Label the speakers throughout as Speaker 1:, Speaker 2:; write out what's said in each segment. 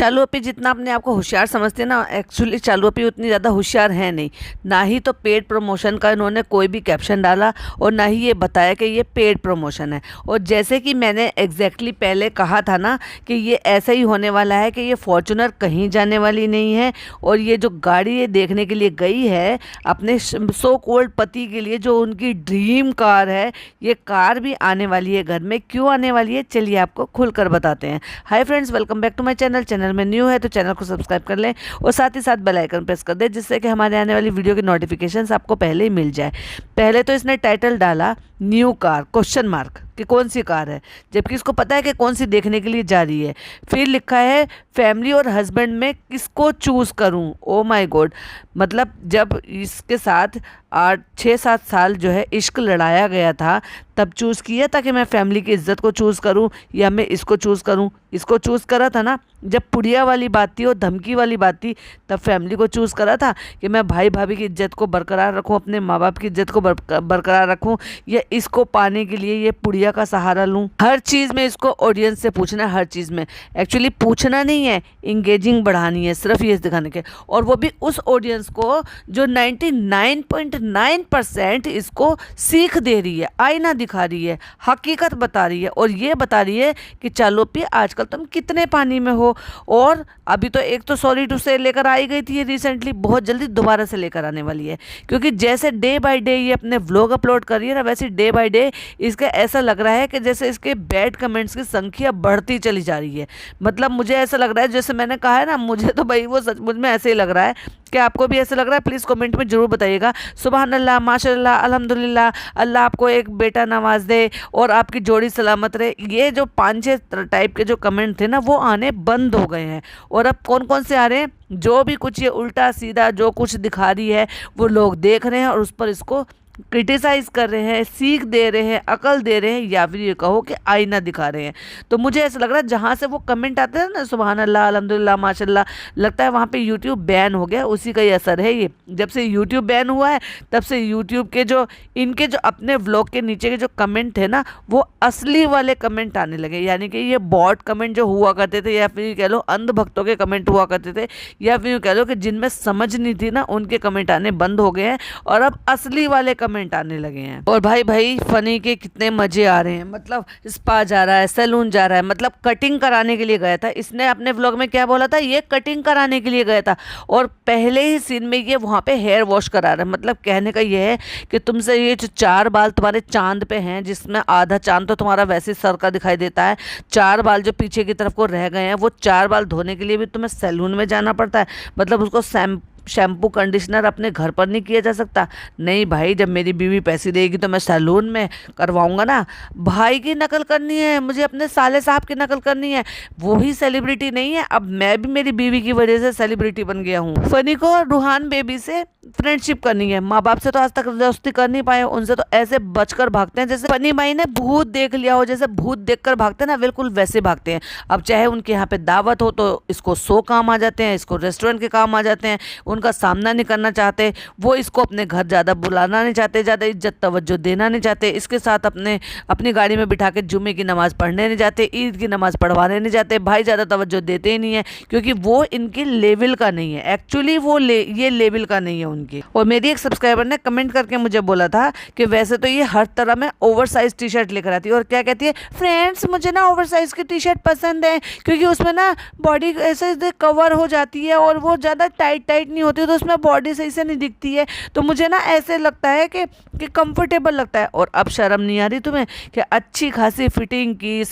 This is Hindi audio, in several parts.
Speaker 1: चालू अपी जितना अपने आप को होशियार समझते हैं ना, एक्चुअली चालू अपी उतनी ज़्यादा होशियार है नहीं। ना ही तो पेड प्रमोशन का इन्होंने कोई भी कैप्शन डाला और ना ही ये बताया कि ये पेड प्रमोशन है। और जैसे कि मैंने एग्जैक्टली पहले कहा था ना कि ये ऐसा ही होने वाला है कि ये फॉर्च्यूनर कहीं जाने वाली नहीं है और ये जो गाड़ी ये देखने के लिए गई है अपने सो कॉल्ड पति के लिए, जो उनकी ड्रीम कार है, ये कार भी आने वाली है घर में। क्यों आने वाली है चलिए आपको खुलकर बताते हैं। Hi friends, welcome back to my channel. Channel में न्यू है तो चैनल को सब्सक्राइब कर लें और साथ ही साथ बेल आइकन प्रेस कर दें, जिससे कि हमारे आने वाली वीडियो की नोटिफिकेशंस आपको पहले ही मिल जाए। पहले तो इसने टाइटल डाला न्यू कार क्वेश्चन मार्क कि कौन सी कार है, जबकि इसको पता है कि कौन सी देखने के लिए जा रही है। फिर लिखा है फैमिली और हस्बैंड में किसको चूज़ करूं। ओ माय गॉड, मतलब जब इसके साथ 6-7 साल जो है इश्क लड़ाया गया था तब चूज़ किया था कि मैं फैमिली की इज्जत को चूज़ करूं या मैं इसको चूज़ करूं। इसको चूज़ करा था ना जब पुड़िया वाली बात थी और धमकी वाली बात थी, तब फैमिली को चूज़ करा था कि मैं भाई भाभी की इज्जत को बरकरार रखूं, अपने माँ बाप की इज्जत को बरकरार रखूं, या इसको पाने के लिए ये पुड़िया का सहारा लूं। हर चीज़ में इसको ऑडियंस से पूछना है, हर चीज़ में। एक्चुअली पूछना नहीं है, इंगेजिंग बढ़ानी है, सिर्फ ये दिखाने के। और वो भी उस ऑडियंस को जो 99.9% इसको सीख दे रही है, आईना दिखा रही है, हकीकत बता रही है और ये बता रही है कि चलो पी आजकल तुम कितने पानी में हो। और अभी तो एक तो सॉरी टू से लेकर आई गई थी ये रिसेंटली, बहुत जल्दी दोबारा से लेकर आने वाली है, क्योंकि जैसे डे बाय डे ये अपने व्लॉग अपलोड कर रही है ना, वैसे डे बाय डे इसका ऐसा लग रहा है कि जैसे इसके बैड कमेंट्स की संख्या बढ़ती चली जा रही है। मतलब मुझे ऐसा लग रहा है, जैसे मैंने कहा है ना, मुझे तो भाई वो सचमुच में ऐसे ही लग रहा है। क्या आपको भी ऐसा लग रहा है? प्लीज़ कमेंट में ज़रूर बताइएगा। सुभान अल्लाह, माशाअल्लाह, अल्हम्दुलिल्लाह, अल्लाह आपको एक बेटा नवाज दे और आपकी जोड़ी सलामत रहे। ये जो 5-6 टाइप के जो कमेंट थे ना, वो आने बंद हो गए हैं। और अब कौन कौन से आ रहे हैं? जो भी कुछ ये उल्टा सीधा जो कुछ दिखा रही है वो लोग देख रहे हैं और उस पर इसको क्रिटिसाइज़ कर रहे हैं, सीख दे रहे हैं, अकल दे रहे हैं, या फिर ये कहो कि आईना दिखा रहे हैं। तो मुझे ऐसा लग रहा है जहाँ से वो कमेंट आते हैं ना, सुभान अल्लाह, अल्हम्दुलिल्लाह, माशाल्लाह, लगता है वहाँ पे यूट्यूब बैन हो गया। उसी का ही असर है ये। जब से यूट्यूब बैन हुआ है तब से यूट्यूब के जो इनके जो अपने व्लॉग के नीचे के जो कमेंट थे ना, वो असली वाले कमेंट आने लगे। यानी कि ये बॉट कमेंट जो हुआ करते थे, या फिर कह लो अंधभक्तों के कमेंट हुआ करते थे, या फिर कह लो कि जिनमें समझ नहीं थी ना, उनके कमेंट आने बंद हो गए हैं और अब असली वाले कमेंट आने लगे हैं। और भाई फनी के कितने मजे आ रहे हैं। मतलब स्पा जा रहा है, सैलून जा रहा है, मतलब कटिंग कराने के लिए गया था। इसने अपने व्लॉग में क्या बोला था? ये कटिंग कराने के लिए गया था और पहले ही सीन में ये वहां पे हेयर वॉश करा रहा है। मतलब कहने का ये है कि तुमसे ये जो 4 बाल तुम्हारे चांद पे हैं, जिसमें आधा चांद तो तुम्हारा वैसे सर का दिखाई देता है, 4 बाल जो पीछे की तरफ को रह गए हैं, वो 4 बाल धोने के लिए भी तुम्हें सैलून में जाना पड़ता है। मतलब उसको शैम्पू कंडीशनर अपने घर पर नहीं किया जा सकता? नहीं भाई, जब मेरी बीवी पैसे देगी तो मैं सैलून में करवाऊंगा ना। भाई की नकल करनी है मुझे, अपने साले साहब की नकल करनी है। वो ही सेलिब्रिटी नहीं है, अब मैं भी मेरी बीवी की वजह से सेलिब्रिटी बन गया हूँ। फनी को रूहान बेबी से फ्रेंडशिप करनी है। माँ बाप से तो आज तक दोस्ती कर नहीं पाए, उनसे तो ऐसे बचकर भागते हैं जैसे फनी भाई ने भूत देख लिया हो। जैसे भूत देखकर भागते हैं ना, बिल्कुल वैसे भागते हैं। अब चाहे उनके यहाँ पे दावत हो तो इसको 100 काम आ जाते हैं, इसको रेस्टोरेंट के काम आ जाते हैं, उनका सामना नहीं करना चाहते, वो इसको अपने घर ज़्यादा बुलाना नहीं चाहते, ज़्यादा इज्जत तवज्जो देना नहीं चाहते, इसके साथ अपनी गाड़ी में बिठा के जुम्मे की नमाज़ पढ़ने नहीं जाते, ईद की नमाज़ पढ़वाने नहीं जाते। भाई ज़्यादा तवज्जो देते ही नहीं है, क्योंकि वो इनके लेवल का नहीं है। एक्चुअली वो ये लेवल का नहीं है उनकी। और मेरी एक सब्सक्राइबर ने कमेंट करके मुझे बोला था कि वैसे तो ये हर तरह में ओवर साइज टी शर्ट लेकर आती है, और क्या कहती है? फ्रेंड्स, मुझे ना ओवर साइज की टी शर्ट पसंद है, क्योंकि उसमें ना बॉडी ऐसे कवर हो जाती है और वो ज़्यादा टाइट नहीं होती, तो उसमें बॉडी सही से नहीं दिखती है। तो मुझे ना ऐसे लगता है कि कंफर्टेबल लगता है। और अब शर्म नहीं आ रही तुम्हें कि अच्छी खासी फिटिंग की,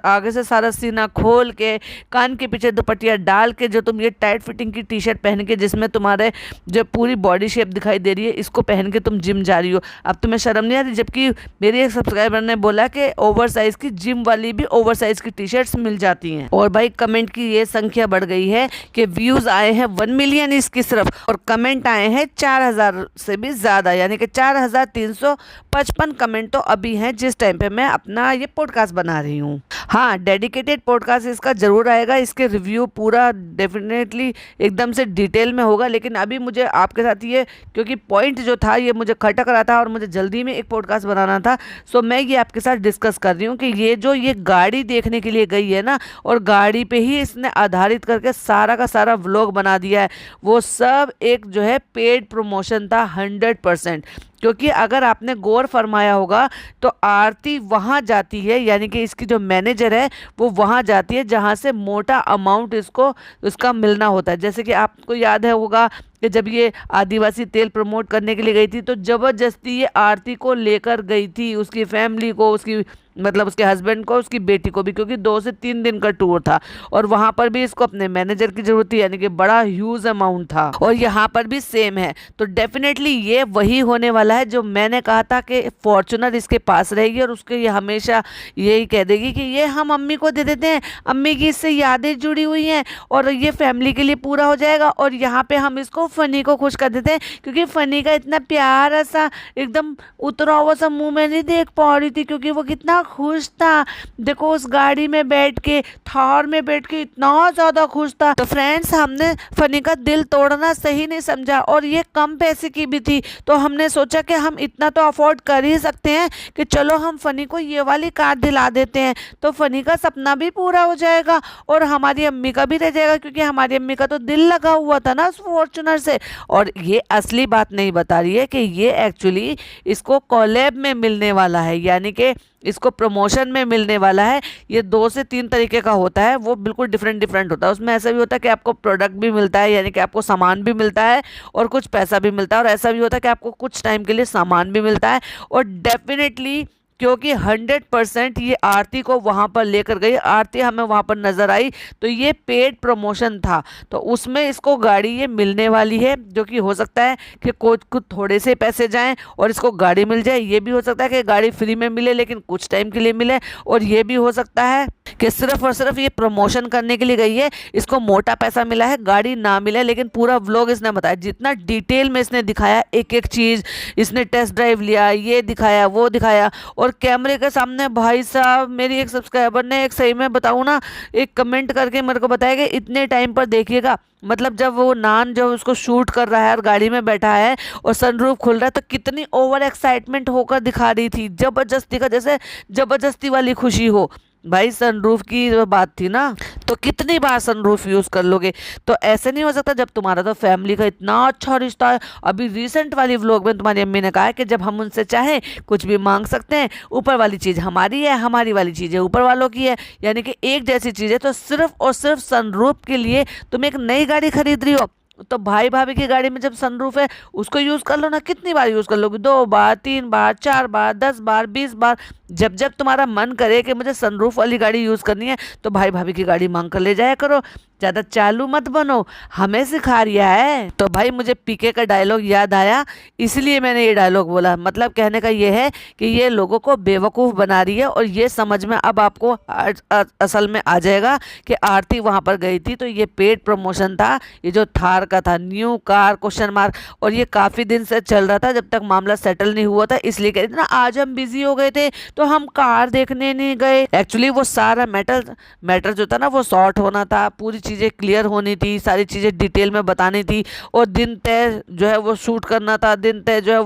Speaker 1: आगे से सारा सीना खोल के, कान के पीछे दुपट्टिया डाल के, जो तुम ये टाइट फिटिंग की टी शर्ट पहन के, जिसमें तुम्हारे जो पूरी बॉडी शेप दिखाई दे रही है, इसको पहन के तुम जिम जा रही हो। अब तुम्हें शर्म नहीं आ रही? जबकि मेरी एक सब्सक्राइबर ने बोला कि ओवर साइज की जिम वाली भी ओवर साइज की टी शर्ट्स मिल जाती हैं। और भाई कमेंट की ये संख्या बढ़ गई है कि व्यूज आए हैं 1 मिलियन यानी इसकी सिर्फ, और कमेंट आए हैं 4000 से भी ज़्यादा, यानी कि 4355 कमेंट तो अभी हैं जिस टाइम पे मैं अपना ये पॉडकास्ट बना रही हूँ। हाँ, डेडिकेटेड पॉडकास्ट इसका ज़रूर आएगा, इसके रिव्यू पूरा डेफिनेटली एकदम से डिटेल में होगा, लेकिन अभी मुझे आपके साथ ये, क्योंकि पॉइंट जो था ये मुझे खटक रहा था और मुझे जल्दी में एक पॉडकास्ट बनाना था, सो मैं ये आपके साथ डिस्कस कर रही हूँ कि ये गाड़ी देखने के लिए गई है ना, और गाड़ी पे ही इसने आधारित करके सारा का सारा व्लॉग बना दिया है, वो सब एक जो है पेड प्रमोशन था 100%। क्योंकि अगर आपने गौर फरमाया होगा तो आरती वहाँ जाती है, यानी कि इसकी जो मैनेजर है वो वहाँ जाती है जहाँ से मोटा अमाउंट इसको उसका मिलना होता है। जैसे कि आपको याद है होगा कि जब ये आदिवासी तेल प्रमोट करने के लिए गई थी तो ज़बरदस्ती ये आरती को लेकर गई थी, उसकी फैमिली को, उसकी मतलब उसके हस्बैंड को, उसकी बेटी को भी, क्योंकि 2 से 3 दिन का टूर था और वहाँ पर भी इसको अपने मैनेजर की ज़रूरत थी, यानी कि बड़ा ह्यूज अमाउंट था। और यहाँ पर भी सेम है, तो डेफिनेटली ये वही होने वाला है जो मैंने कहा था कि फॉर्चुनर इसके पास रहेगी और उसके ये हमेशा यही कह देगी कि ये हम अम्मी को दे देते हैं, अम्मी की इससे यादें जुड़ी हुई हैं और ये फैमिली के लिए पूरा हो जाएगा। और यहाँ पे हम इसको फनी को खुश कर देते हैं, क्योंकि फनी का इतना प्यारा सा एकदम उतरा हुआ सा मुँह मैं नहीं देख पा रही थी, क्योंकि वो कितना खुश था। देखो उस गाड़ी में बैठ के, थार में बैठ के इतना ज़्यादा खुश था। तो फ्रेंड्स, हमने फनी का दिल तोड़ना सही नहीं समझा, और ये कम पैसे की भी थी, तो हमने सोचा कि हम इतना तो अफोर्ड कर ही सकते हैं कि चलो हम फनी को ये वाली कार दिला देते हैं, तो फनी का सपना भी पूरा हो जाएगा और हमारी अम्मी का भी रह जाएगा, क्योंकि हमारी अम्मी का तो दिल लगा हुआ था ना उस फॉर्च्यूनर से। और ये असली बात नहीं बता रही है कि ये एक्चुअली इसको कॉलेब में मिलने वाला है, यानी कि इसको प्रमोशन में मिलने वाला है। ये 2 से 3 तरीके का होता है, वो बिल्कुल डिफरेंट होता है। उसमें ऐसा भी होता है कि आपको प्रोडक्ट भी मिलता है, यानी कि आपको सामान भी मिलता है और कुछ पैसा भी मिलता है, और ऐसा भी होता है कि आपको कुछ टाइम के लिए सामान भी मिलता है। और डेफिनेटली क्योंकि 100% ये आरती को वहाँ पर लेकर गई, आरती हमें वहाँ पर नज़र आई, तो ये पेड प्रमोशन था, तो उसमें इसको गाड़ी ये मिलने वाली है, जो कि हो सकता है कि कुछ थोड़े से पैसे जाएं और इसको गाड़ी मिल जाए। ये भी हो सकता है कि गाड़ी फ्री में मिले लेकिन कुछ टाइम के लिए मिले, और ये भी हो सकता है कि सिर्फ और सिर्फ ये प्रमोशन करने के लिए गई है, इसको मोटा पैसा मिला है, गाड़ी ना मिले। लेकिन पूरा व्लॉग इसने बताया, जितना डिटेल में इसने दिखाया, एक एक चीज़ इसने टेस्ट ड्राइव लिया, ये दिखाया, वो दिखाया, और कैमरे के सामने भाई साहब मेरी एक सब्सक्राइबर ने, एक सही में बताऊँ ना, एक कमेंट करके मेरे को बताया कि इतने टाइम पर देखिएगा, मतलब जब वो नान जब उसको शूट कर रहा है और गाड़ी में बैठा है और सनरूफ खुल रहा है, तो कितनी ओवर एक्साइटमेंट होकर दिखा रही थी, जबरदस्ती का, जैसे जबरदस्ती वाली खुशी हो। भाई सनरूफ की जो बात थी ना, तो कितनी बार सनरूफ यूज़ कर लोगे, तो ऐसे नहीं हो सकता जब तुम्हारा तो फैमिली का इतना अच्छा रिश्ता है। अभी रिसेंट वाली व्लॉग में तुम्हारी अम्मी ने कहा है कि जब हम उनसे चाहें कुछ भी मांग सकते हैं, ऊपर वाली चीज़ हमारी है, हमारी वाली चीज़ें ऊपर वालों की है, यानी कि एक जैसी चीज़ है। तो सिर्फ और सिर्फ सनरूफ के लिए तुम एक नई गाड़ी खरीद रही हो, तो भाई भाभी की गाड़ी में जब सनरूफ है उसको यूज़ कर लो ना। कितनी बार यूज़ कर लोगे? 2 बार, 3 बार, 4 बार, 10 बार, 20 बार। जब जब तुम्हारा मन करे कि मुझे सनरूफ वाली गाड़ी यूज़ करनी है तो भाई भाभी की गाड़ी मांग कर ले जाया करो। ज़्यादा चालू मत बनो, हमें सिखा रिया है। तो भाई मुझे पीके का डायलॉग याद आया, इसलिए मैंने ये डायलॉग बोला। मतलब कहने का ये है कि ये लोगों को बेवकूफ़ बना रही है, और ये समझ में अब आपको असल में आ जाएगा कि आरती वहाँ पर गई थी तो ये पेड प्रमोशन था। ये जो थार का था, न्यू कार क्वेश्चन मार्क, और ये काफ़ी दिन से चल रहा था जब तक मामला सेटल नहीं हुआ था। इसलिए कहते थे ना, आज हम बिजी हो गए थे तो हम कार देखने नहीं गए। एक्चुअली वो सारा मैटर जो था ना, वो सॉर्ट होना था, पूरी चीज़ें क्लियर होनी थी, सारी चीज़ें डिटेल में बतानी थी, और दिन तय जो है वो शूट करना था, दिन तय जो है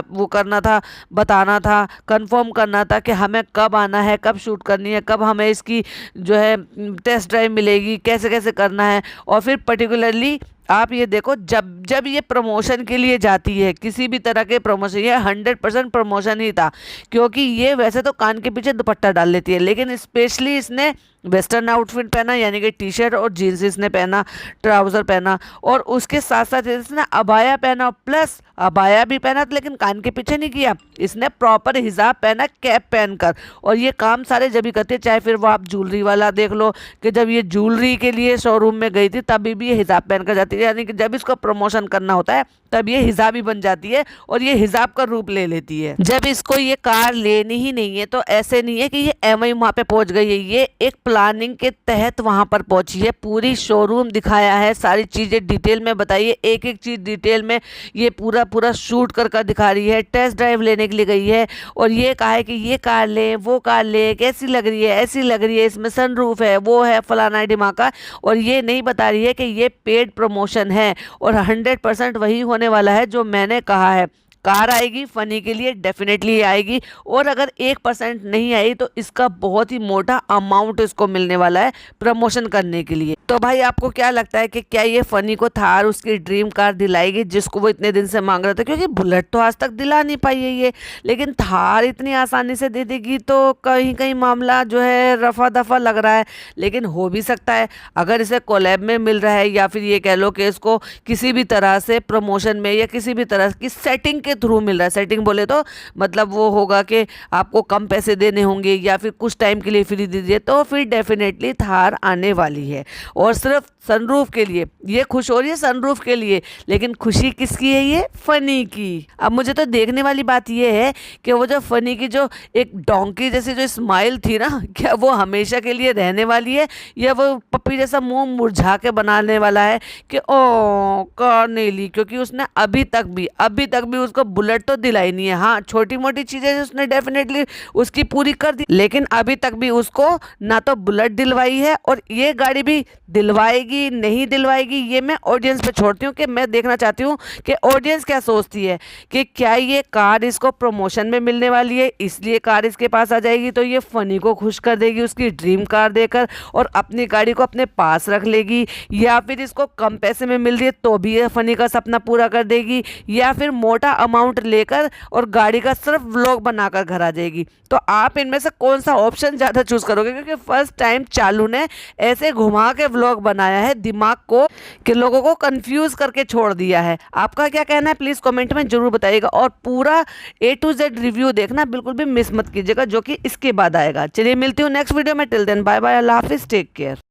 Speaker 1: वो करना था, बताना था, कंफर्म करना था कि हमें कब आना है, कब शूट करनी है, कब हमें इसकी जो है टेस्ट ड्राइव मिलेगी, कैसे कैसे करना है। और फिर पर्टिकुलरली आप ये देखो, जब जब ये प्रमोशन के लिए जाती है, किसी भी तरह के प्रमोशन, ये 100% प्रमोशन ही था, क्योंकि ये वैसे तो कान के पीछे दुपट्टा डाल लेती है, लेकिन स्पेशली इसने वेस्टर्न आउटफिट पहना, यानी कि टी शर्ट और जीन्स इसने पहना, ट्राउज़र पहना, और उसके साथ साथ इसने अबाया पहना, प्लस अबाया भी पहना, लेकिन कान के पीछे नहीं किया, इसने प्रॉपर हिजाब पहना, कैप पहनकर। और ये काम सारे जब भी करते, चाहे फिर वो आप ज्वेलरी वाला देख लो कि जब ये ज्वेलरी के लिए शोरूम में गई थी तभी भी ये हिजाब पहनकर जाती है, यानी कि जब इसको प्रमोशन करना होता है तब ये हिजाबी बन जाती है और ये हिजाब का रूप ले लेती है। जब इसको ये कार लेनी ही नहीं है तो ऐसे नहीं है कि ये एवं वहाँ पे पहुंच गई है, ये एक प्लानिंग के तहत वहाँ पर पहुँची है, पूरी शोरूम दिखाया है, सारी चीज़ें डिटेल में बताइए, एक एक चीज़ डिटेल में ये पूरा पूरा शूट कर दिखा रही है। टेस्ट ड्राइव लेने के लिए गई है और ये कहा है कि ये कार लें, वो कार लें, कैसी लग रही है, ऐसी लग रही है, इसमें सनरूफ है, वो है, फलाना है ढिमाका। और ये नहीं बता रही है कि ये पेड प्रमोशन है और 100% वही होने वाला है जो मैंने कहा है। कार आएगी फनी के लिए, डेफिनेटली आएगी, और अगर 1% नहीं आई तो इसका बहुत ही मोटा अमाउंट इसको मिलने वाला है प्रमोशन करने के लिए। तो भाई आपको क्या लगता है कि क्या ये फनी को थार उसकी ड्रीम कार दिलाएगी जिसको वो इतने दिन से मांग रहा था? क्योंकि बुलेट तो आज तक दिला नहीं पाई है ये, लेकिन थार इतनी आसानी से दे देगी तो कहीं कहीं मामला जो है रफा दफा लग रहा है। लेकिन हो भी सकता है अगर इसे कोलैब में मिल रहा है, या फिर ये कह लो कि इसको किसी भी तरह से प्रमोशन में या किसी भी तरह की सेटिंग के थ्रू मिल रहा है। सेटिंग बोले तो मतलब वो होगा कि आपको कम पैसे देने होंगे या फिर कुछ टाइम के लिए फ्री दीजिए, तो फिर डेफिनेटली थार आने वाली है। और सिर्फ सनरूफ के लिए ये खुश हो रही है, सनरूफ के लिए, लेकिन खुशी किसकी है? ये फनी की। अब मुझे तो देखने वाली बात ये है कि वो जो फनी की जो एक डोंकी जैसी जो स्माइल थी ना, क्या वो हमेशा के लिए रहने वाली है या वो पप्पी जैसा मुंह मुरझा के बनाने वाला है कि ओ कार नहीं ली? क्योंकि उसने अभी तक भी उसको बुलेट तो दिलाई नहीं है। हाँ, छोटी मोटी चीजें उसने डेफिनेटली उसकी पूरी कर दी, लेकिन अभी तक भी उसको ना तो बुलेट दिलवाई है और ये गाड़ी भी दिलवाएगी नहीं दिलवाएगी ये मैं ऑडियंस पे छोड़ती हूँ, कि मैं देखना चाहती हूँ कि ऑडियंस क्या सोचती है कि क्या ये कार इसको प्रमोशन में मिलने वाली है इसलिए कार इसके पास आ जाएगी तो ये फनी को खुश कर देगी उसकी ड्रीम कार देकर और अपनी गाड़ी को अपने पास रख लेगी, या फिर इसको कम पैसे में मिल रही है तो भी ये फनी का सपना पूरा कर देगी, या फिर मोटा अमाउंट लेकर और गाड़ी का सिर्फ व्लॉग बनाकर घर आ जाएगी। तो आप इनमें से कौन सा ऑप्शन ज़्यादा चूज करोगे? क्योंकि फर्स्ट टाइम चालू ने ऐसे घुमा के व्लॉग बनाया है दिमाग को कि लोगों को कंफ्यूज करके छोड़ दिया है। आपका क्या कहना है प्लीज़ कमेंट में जरूर बताइएगा, और पूरा A to Z रिव्यू देखना बिल्कुल भी मिस मत कीजिएगा जो कि इसके बाद आएगा। चलिए मिलती हूँ नेक्स्ट वीडियो में, टिल देन बाय बाय, अल्लाह हाफिज़, टेक केयर।